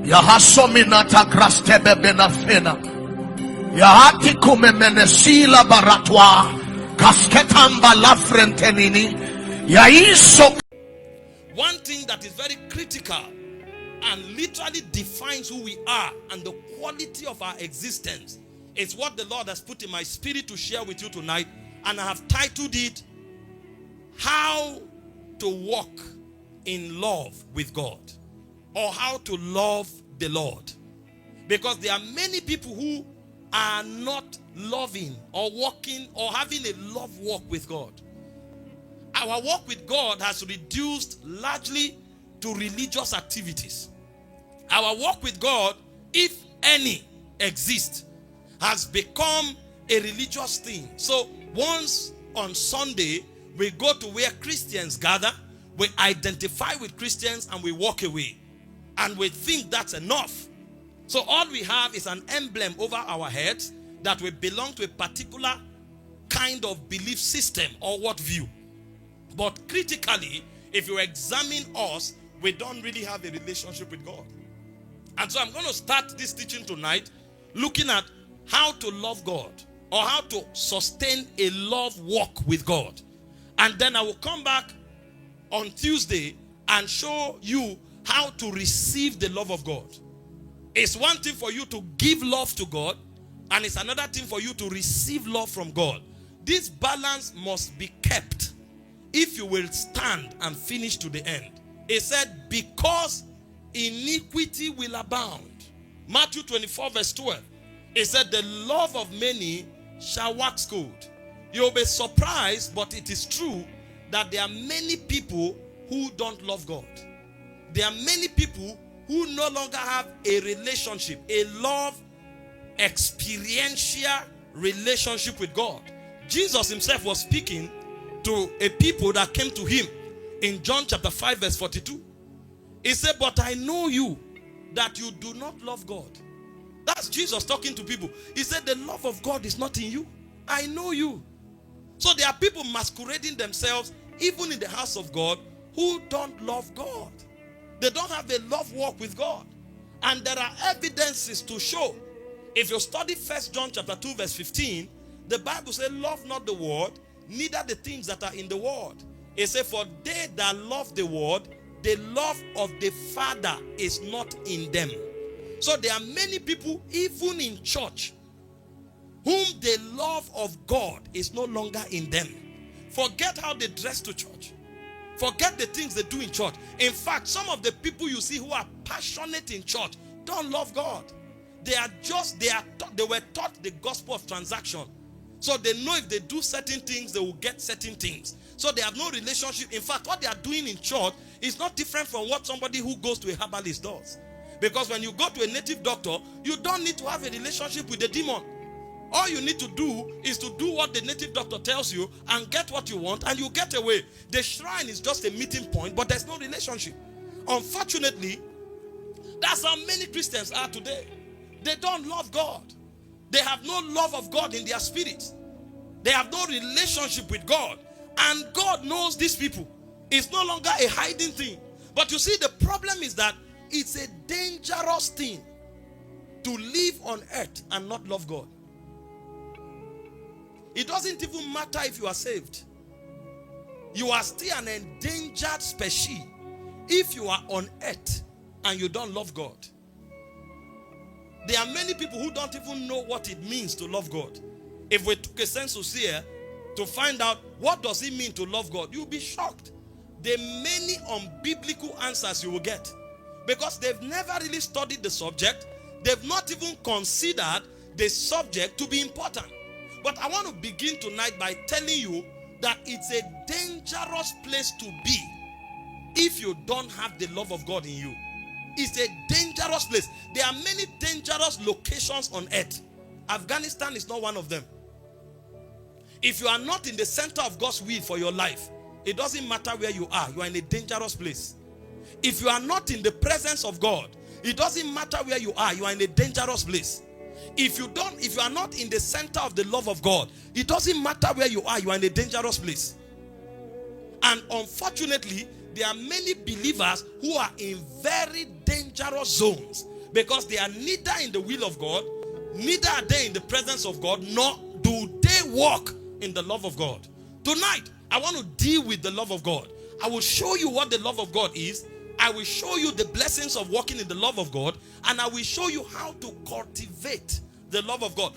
Yahasominata krastebe benafena. Yahati kumemenesila baratwa. Kasketamba lafrentenini. Yaiso. One thing that is very critical and literally defines who we are and the quality of our existence is what the Lord has put in my spirit to share with you tonight. And I have titled it, How to Walk in Love with God, or How to Love the Lord. Because there are many people who are not loving or walking or having a love walk with God. Our walk with God has reduced largely to religious activities. Our walk with God, if any exists, has become a religious thing. So once on Sunday, we go to where Christians gather, we identify with Christians and we walk away. And we think that's enough. So all we have is an emblem over our heads that we belong to a particular kind of belief system or worldview. But critically, if you examine us, we don't really have a relationship with God. And so I'm going to start this teaching tonight looking at how to love God, or how to sustain a love walk with God. And then I will come back on Tuesday and show you how to receive the love of God. It's one thing for you to give love to God, and it's another thing for you to receive love from God. This balance must be kept if you will stand and finish to the end. It said, because iniquity will abound. Matthew 24 verse 12. It said, the love of many shall wax cold. You'll be surprised, but it is true that there are many people who don't love God. There are many people who no longer have a relationship, a love, experiential relationship with God. Jesus himself was speaking to a people that came to him in John chapter 5 verse 42. He said, but I know you, that you do not love God. That's Jesus talking to people. He said, the love of God is not in you. I know you. So there are people masquerading themselves, even in the house of God, who don't love God. They don't have a love walk with God. And there are evidences to show. If you study 1 John chapter 2 verse 15, the Bible says, love not the world, neither the things that are in the world. It says, for they that love the world, the love of the Father is not in them. So there are many people, even in church, whom the love of God is no longer in them. Forget how they dress to church. Forget the things they do in church. In fact, some of the people you see who are passionate in church don't love God. They were taught the gospel of transaction. So they know if they do certain things, they will get certain things. So they have no relationship. In fact, what they are doing in church is not different from what somebody who goes to a herbalist does. Because when you go to a native doctor, you don't need to have a relationship with the demon. All you need to do is to do what the native doctor tells you and get what you want, and you get away. The shrine is just a meeting point, but there's no relationship. Unfortunately, that's how many Christians are today. They don't love God. They have no love of God in their spirit. They have no relationship with God. And God knows these people. It's no longer a hiding thing. But you see, the problem is that it's a dangerous thing to live on earth and not love God. It doesn't even matter if you are saved. You are still an endangered species if you are on earth and you don't love God. There are many people who don't even know what it means to love God. If we took a census here to find out what does it mean to love God, you'll be shocked. The many unbiblical answers you will get. Because they've never really studied the subject. They've not even considered the subject to be important. But I want to begin tonight by telling you that it's a dangerous place to be if you don't have the love of God in you. It's a dangerous place. There are many dangerous locations on earth. Afghanistan is not one of them. If you are not in the center of God's will for your life, it doesn't matter where you are. You are in a dangerous place. If you are not in the presence of God, it doesn't matter where you are. You are in a dangerous place. If you are not in the center of the love of God, it doesn't matter where you are. You are in a dangerous place. And unfortunately, there are many believers who are in very dangerous zones, because they are neither in the will of God, neither are they in the presence of God, nor do they walk in the love of God. Tonight, I want to deal with the love of God. I will show you what the love of God is. I will show you the blessings of walking in the love of God, and I will show you how to cultivate the love of God.